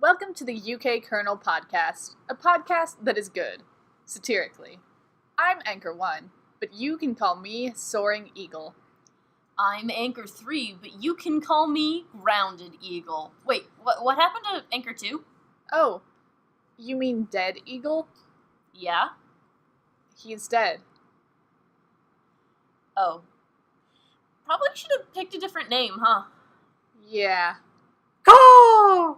Welcome to the UK Colonel Podcast, a podcast that is good, satirically. I'm Anchor 1, but you can call me Soaring Eagle. I'm Anchor 3, but you can call me Grounded Eagle. Wait, what happened to Anchor 2? Oh, you mean Dead Eagle? Yeah? He's dead. Oh. Probably should have picked a different name, huh? Yeah. Caw!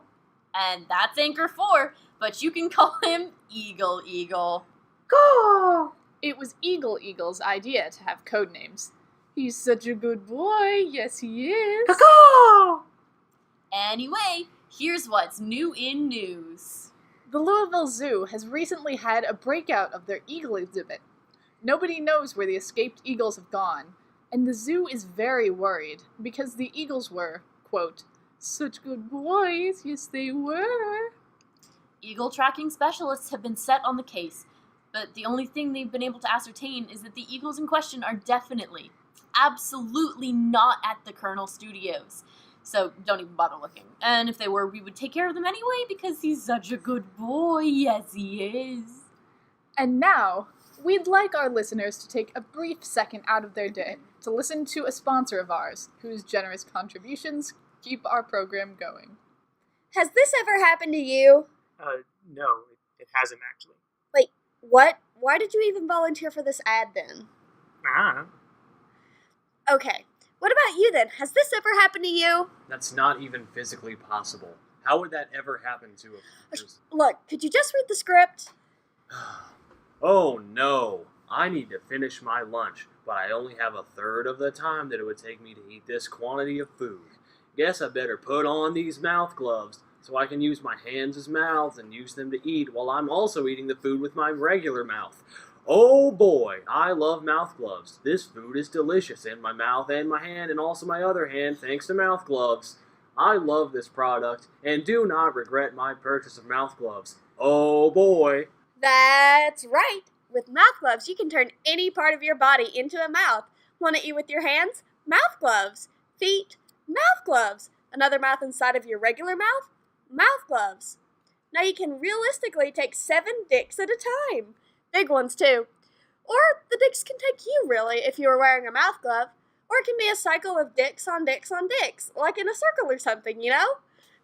And that's Anchor 4, but you can call him Eagle Eagle. Caw! It was Eagle Eagle's idea to have code names. He's such a good boy, yes he is. Caw! Anyway, here's what's new in news. The Louisville Zoo has recently had a breakout of their eagle exhibit. Nobody knows where the escaped eagles have gone, and the zoo is very worried because the eagles were, quote, such good boys, yes they were. Eagle tracking specialists have been set on the case, but the only thing they've been able to ascertain is that the eagles in question are definitely, absolutely not at the Colonel Studios. So don't even bother looking. And if they were, we would take care of them anyway because he's such a good boy, yes he is. And now, we'd like our listeners to take a brief second out of their day to listen to a sponsor of ours, whose generous contributions keep our program going. Has this ever happened to you? No, it hasn't actually. Wait, what? Why did you even volunteer for this ad then? Okay, what about you then? Has this ever happened to you? That's not even physically possible. How would that ever happen to a person? Look, could you just read the script? Oh no, I need to finish my lunch, but I only have a third of the time that it would take me to eat this quantity of food. Guess I better put on these mouth gloves so I can use my hands as mouths and use them to eat while I'm also eating the food with my regular mouth. Oh boy, I love mouth gloves. This food is delicious in my mouth and my hand and also my other hand thanks to mouth gloves. I love this product and do not regret my purchase of mouth gloves. Oh boy. That's right. With mouth gloves, you can turn any part of your body into a mouth. Want to eat with your hands? Mouth gloves. Feet? Mouth gloves. Another mouth inside of your regular mouth? Mouth gloves. Now you can realistically take 7 dicks at a time. Big ones too. Or the dicks can take you really if you were wearing a mouth glove. Or it can be a cycle of dicks on dicks on dicks, like in a circle or something, you know?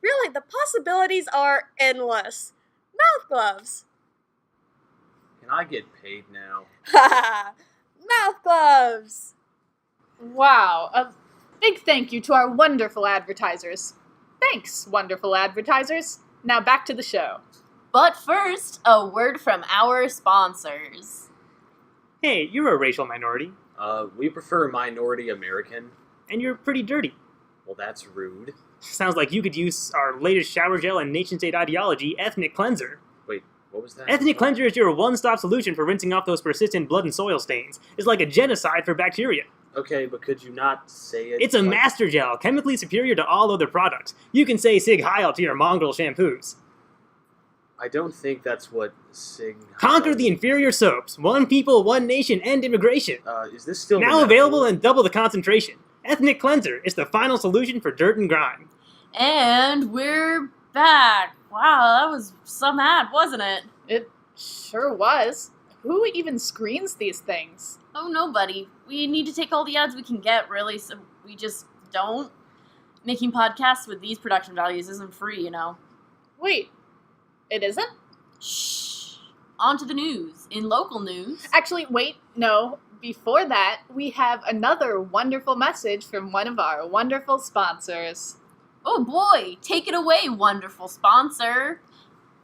Really, the possibilities are endless. Mouth gloves. Can I get paid now? Ha! Mouth gloves! Wow, a big thank you to our wonderful advertisers. Thanks, wonderful advertisers. Now back to the show. But first, a word from our sponsors. Hey, you're a racial minority, We prefer minority American. and you're pretty dirty. Well, that's rude. Sounds like you could use our latest shower gel and nation-state ideology, Ethnic Cleanser. Wait, what was that? Ethnic Cleanser is your one-stop solution for rinsing off those persistent blood and soil stains. It's like a genocide for bacteria. Okay, but could you not say it? It's a like- master gel, chemically superior to all other products. You can say Sig Heil to your mongrel shampoos. I don't think that's what Sig... Conquer the inferior soaps. One people, one nation, end immigration. Is this still... Now available and double the concentration. Ethnic Cleanser is the final solution for dirt and grime. And we're back. Wow, that was some ad, wasn't it? It sure was. Who even screens these things? Oh, nobody. We need to take all the ads we can get, really, so we just don't. Making podcasts with these production values isn't free, you know. Wait, it isn't? Shh. On to the news. In local news... Actually, wait, no. Before that, we have another wonderful message from one of our wonderful sponsors. Oh boy, take it away, wonderful sponsor.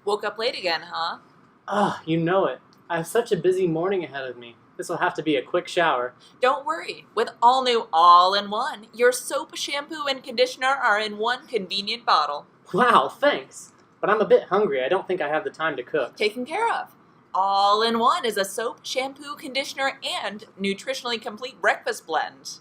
Woke up late again, huh? Ah, you know it. I have such a busy morning ahead of me. This will have to be a quick shower. Don't worry. With all new All-in-One, your soap, shampoo, and conditioner are in one convenient bottle. Wow, thanks. But I'm a bit hungry. I don't think I have the time to cook. Taken care of. All-in-One is a soap, shampoo, conditioner, and nutritionally complete breakfast blend.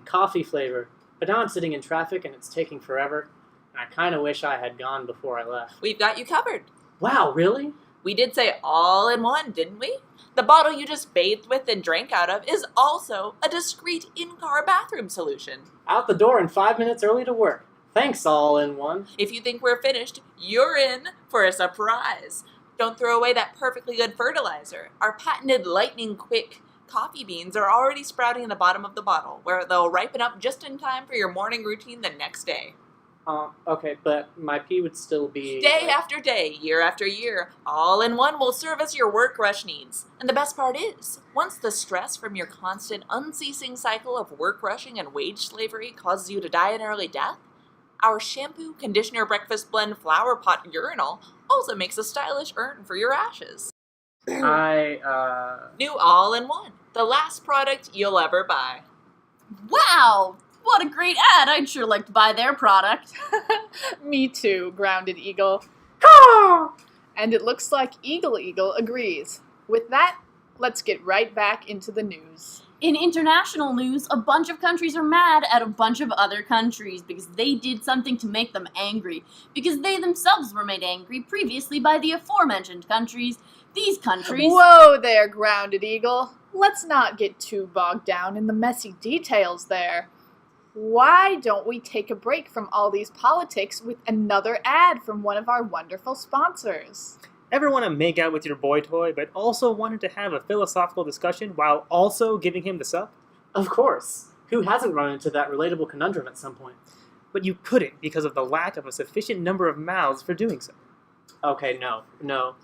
Coffee flavor. But now I'm sitting in traffic and it's taking forever. And I kind of wish I had gone before I left. We've got you covered. Wow, really? We did say all-in-one, didn't we? The bottle you just bathed with and drank out of is also a discreet in-car bathroom solution. Out the door and 5 minutes early to work. Thanks, all-in-one. If you think we're finished, you're in for a surprise. Don't throw away that perfectly good fertilizer. Our patented lightning-quick coffee beans are already sprouting in the bottom of the bottle, where they'll ripen up just in time for your morning routine the next day. Okay, but my pee would still be... Day after day, year after year, all-in-one will service your work rush needs. And the best part is, once the stress from your constant, unceasing cycle of work rushing and wage slavery causes you to die an early death, our shampoo, conditioner, breakfast blend, flower pot urinal also makes a stylish urn for your ashes. New all-in-one, the last product you'll ever buy. Wow! What a great ad! I'd sure like to buy their product. Me too, Grounded Eagle. And it looks like Eagle agrees. With that, let's get right back into the news. In international news, a bunch of countries are mad at a bunch of other countries because they did something to make them angry, because they themselves were made angry previously by the aforementioned countries. These countries... Whoa there, Grounded Eagle. Let's not get too bogged down in the messy details there. Why don't we take a break from all these politics with another ad from one of our wonderful sponsors? Ever want to make out with your boy toy, but also wanted to have a philosophical discussion while also giving him the sup? Of course. Who hasn't run into that relatable conundrum at some point? But you couldn't because of the lack of a sufficient number of mouths for doing so. Okay, no.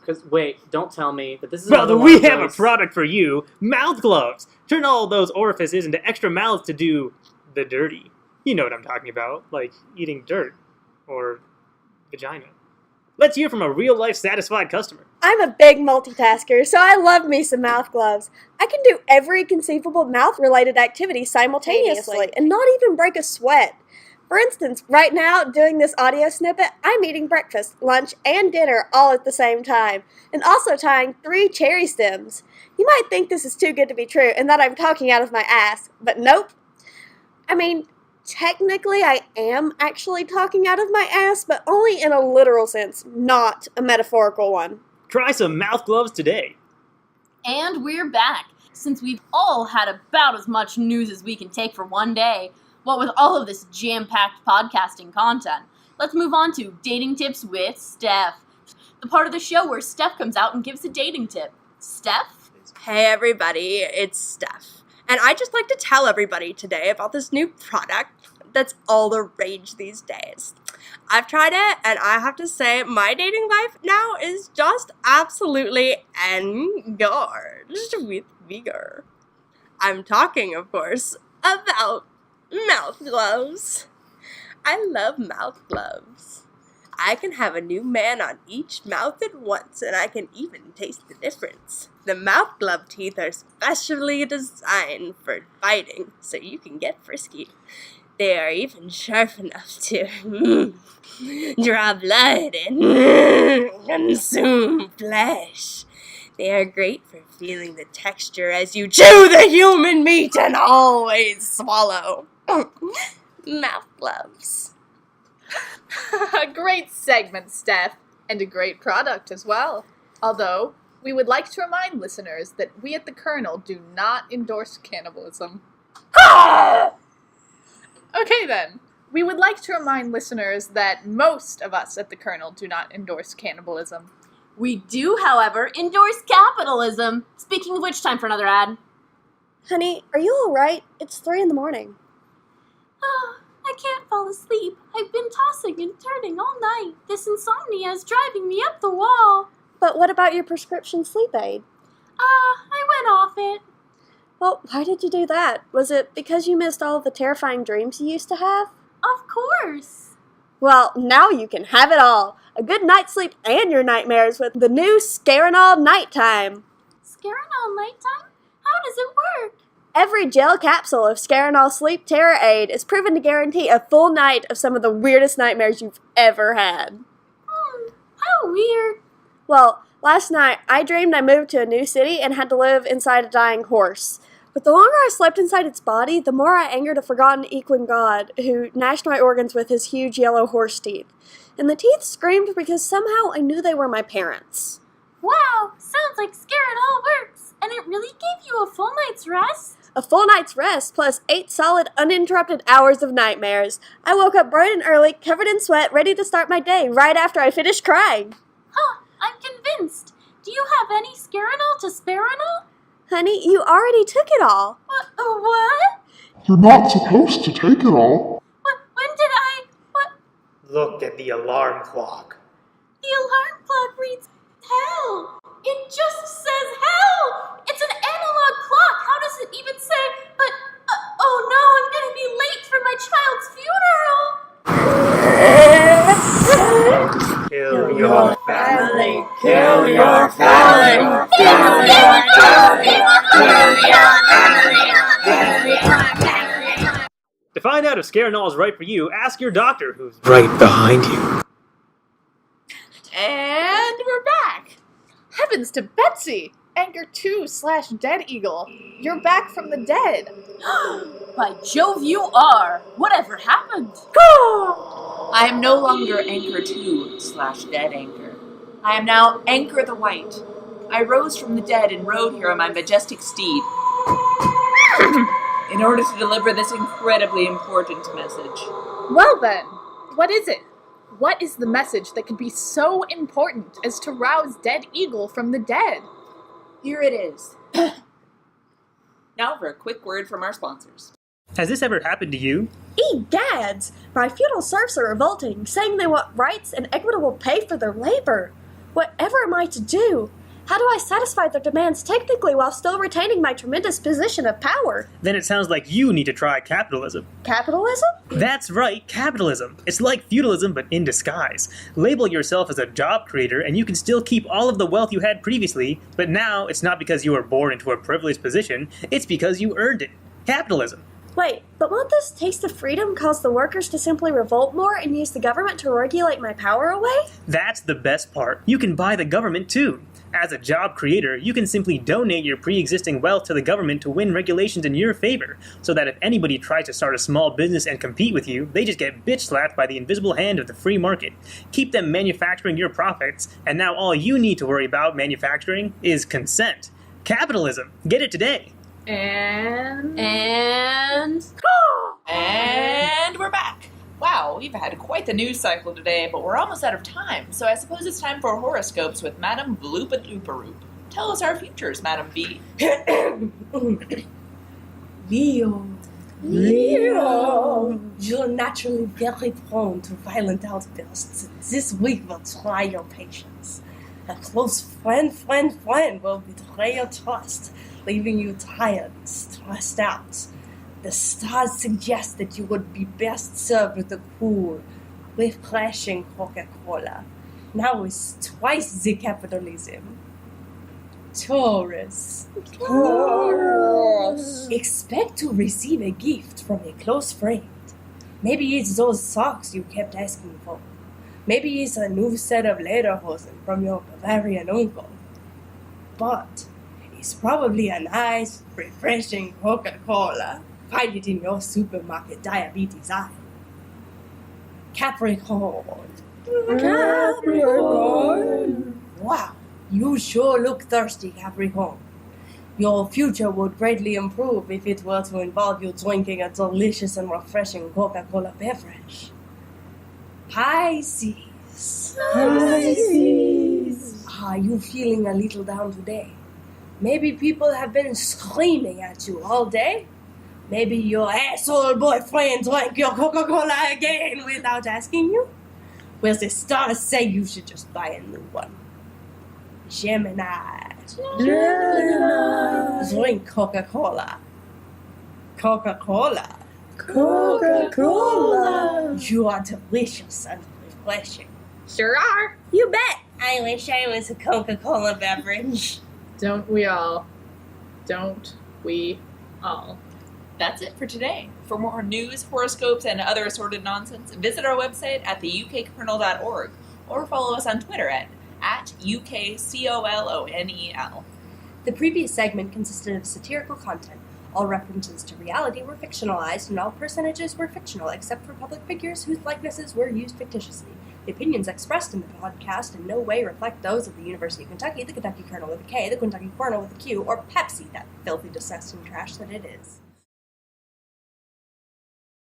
Because, wait, don't tell me that this is Well, another then one we of have a those- product for you, mouth gloves. Turn all those orifices into extra mouths to do the dirty. You know what I'm talking about, like eating dirt or vagina. Let's hear from a real-life satisfied customer. I'm a big multitasker, so I love me some mouth gloves. I can do every conceivable mouth-related activity simultaneously and not even break a sweat. For instance, right now, doing this audio snippet, I'm eating breakfast, lunch, and dinner all at the same time, and also tying 3 cherry stems. You might think this is too good to be true and that I'm talking out of my ass, but nope. I mean, technically I am actually talking out of my ass, but only in a literal sense, not a metaphorical one. Try some mouth gloves today. And we're back. Since we've all had about as much news as we can take for one day, what with all of this jam-packed podcasting content, let's move on to Dating Tips with Steph, the part of the show where Steph comes out and gives a dating tip. Steph? Hey everybody, it's Steph. And I'd just like to tell everybody today about this new product that's all the rage these days. I've tried it, and I have to say my dating life now is just absolutely engorged with vigor. I'm talking, of course, about mouth gloves. I love mouth gloves. I can have a new man on each mouth at once, and I can even taste the difference. The mouth glove teeth are specially designed for biting, so you can get frisky. They are even sharp enough to draw blood and consume flesh. They are great for feeling the texture as you chew the human meat and always swallow. Mouth gloves. A great segment, Steph, and a great product as well. Although, we would like to remind listeners that we at the Colonel do not endorse cannibalism. Okay then. We would like to remind listeners that most of us at the Colonel do not endorse cannibalism. We do, however, endorse capitalism. Speaking of which, time for another ad. Honey, are you alright? It's 3 a.m. I can't fall asleep. I've been tossing and turning all night. This insomnia is driving me up the wall. But what about your prescription sleep aid? I went off it. Well, why did you do that? Was it because you missed all of the terrifying dreams you used to have? Of course. Well, now you can have it all. A good night's sleep and your nightmares with the new Scarinol Nighttime. Scarinol nighttime? How does it work? Every gel capsule of Scarinol Sleep Terror Aid is proven to guarantee a full night of some of the weirdest nightmares you've ever had. How weird. Well, last night I dreamed I moved to a new city and had to live inside a dying horse. But the longer I slept inside its body, the more I angered a forgotten equine god who gnashed my organs with his huge yellow horse teeth. And the teeth screamed because somehow I knew they were my parents. Wow, sounds like Scarinol works. And it really gave you a full night's rest? A full night's rest plus 8 solid, uninterrupted hours of nightmares. I woke up bright and early, covered in sweat, ready to start my day right after I finished crying. Huh, I'm convinced. Do you have any Scarinol to Sparinol? Honey, you already took it all. What? You're not supposed to take it all. When did I? What? Look at the alarm clock. The alarm clock reads hell. It just says hell. It's an analog clock. How does it even say? But oh no, I'm gonna be late for my child's funeral. Kill your family. Kill your family. To find out if Scarinol is right for you, ask your doctor, who's Right behind you. And we're back. Heavens to Betsy! Anchor 2/Dead Eagle. You're back from the dead. By Jove, you are. Whatever happened? I am no longer Anchor 2/Dead Anchor. I am now Anchor the White. I rose from the dead and rode here on my majestic steed in order to deliver this incredibly important message. Well then, what is it? What is the message that could be so important as to rouse Dead Eagle from the dead? Here it is. Now for a quick word from our sponsors. Has this ever happened to you? Egads! My feudal serfs are revolting, saying they want rights and equitable pay for their labor. Whatever am I to do? How do I satisfy their demands technically while still retaining my tremendous position of power? Then it sounds like you need to try capitalism. Capitalism? That's right, capitalism. It's like feudalism, but in disguise. Label yourself as a job creator, and you can still keep all of the wealth you had previously, but now it's not because you were born into a privileged position, it's because you earned it. Capitalism. Wait, but won't this taste of freedom cause the workers to simply revolt more and use the government to regulate my power away? That's the best part. You can buy the government too. As a job creator, you can simply donate your pre-existing wealth to the government to win regulations in your favor, so that if anybody tries to start a small business and compete with you, they just get bitch-slapped by the invisible hand of the free market. Keep them manufacturing your profits, and now all you need to worry about manufacturing is consent. Capitalism. Get it today. And And we're back. Wow, we've had quite the news cycle today, but we're almost out of time, so I suppose it's time for horoscopes with Madame Bloopa-Dooparoop. Tell us our futures, Madame B. Leo. You're naturally very prone to violent outbursts. This week will try your patience. A close friend will betray your trust, leaving you tired and stressed out. The stars suggest that you would be best served with a cool, refreshing Coca-Cola. Now is twice the capitalism. Taurus. Expect to receive a gift from a close friend. Maybe it's those socks you kept asking for. Maybe it's a new set of lederhosen from your Bavarian uncle. But it's probably a nice, refreshing Coca-Cola. Find it in your supermarket diabetes aisle. Capricorn. Wow, you sure look thirsty, Capricorn. Your future would greatly improve if it were to involve you drinking a delicious and refreshing Coca-Cola beverage. Pisces. Are you feeling a little down today? Maybe people have been screaming at you all day. Maybe your asshole boyfriend drank your Coca-Cola again without asking you. Well, the stars say you should just buy a new one. Gemini. Drink Coca-Cola. Coca-Cola. You are delicious and refreshing. Sure are. You bet! I wish I was a Coca-Cola beverage. Don't we all? Don't we all? That's it for today. For more news, horoscopes, and other assorted nonsense, visit our website at theukcolonel.org or follow us on Twitter at UKCOLONEL. The previous segment consisted of satirical content. All references to reality were fictionalized, and all personages were fictional, except for public figures whose likenesses were used fictitiously. The opinions expressed in the podcast in no way reflect those of the University of Kentucky, the Kentucky Colonel with a K, the Kentucky Colonel with a Q, or Pepsi, that filthy, disgusting trash that it is.